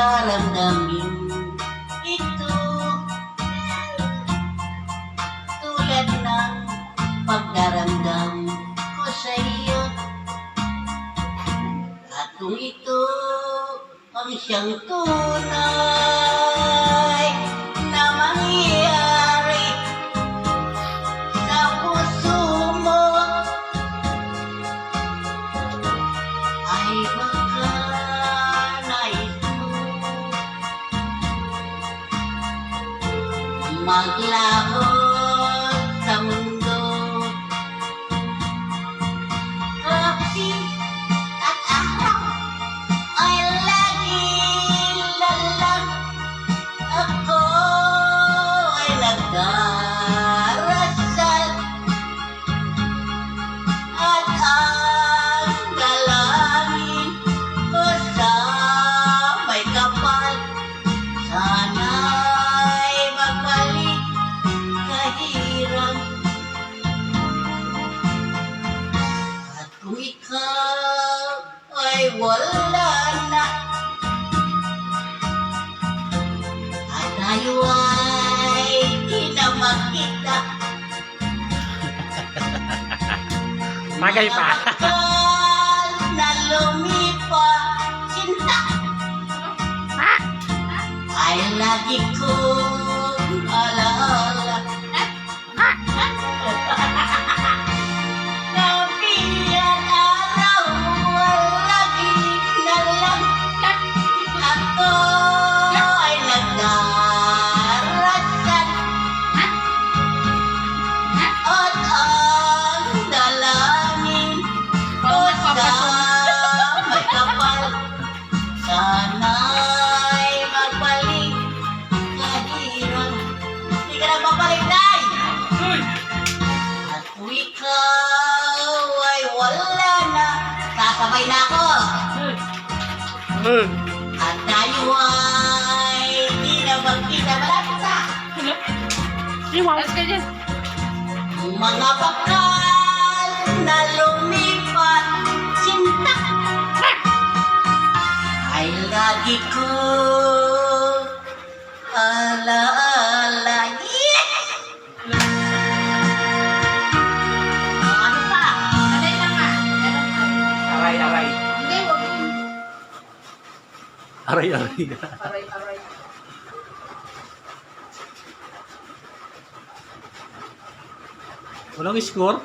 Daramdamin ito tulad ng pagdaramdam ko sa iyo. At kung ito ang siyang tunay na mangyayari sa puso mo, ay baka nais mo maglaho sa mundo. Kapit at araw ay laging lalang, ako ay nagdarasal, at ang dalangin ko sa may kapal, sana'y magbalik kahirap. At kung ikaw ay wala na, at tayo ay di na makita, Bagay pa. mga bakal na lumipas sinta, ay lagi kong alaala. Gabi at araw lagi na lang ako ay nagdarasal, at ang dalangin ko sa may kapal, sana'y magbalik kahirap. Hindi ka na babalik, Day! At kung ikaw ay wala na, sasabay na ako. At tayo ay di na magkita, malapit sa Iwas ka dyan. mga bakal na lumipat sinta, ay lagi ko alaala. Yeah! Ano pa? Aray na nga. Ganun ka. Aray, aray. Hindi, wag yun. Aray, aray. Aray. Walang score?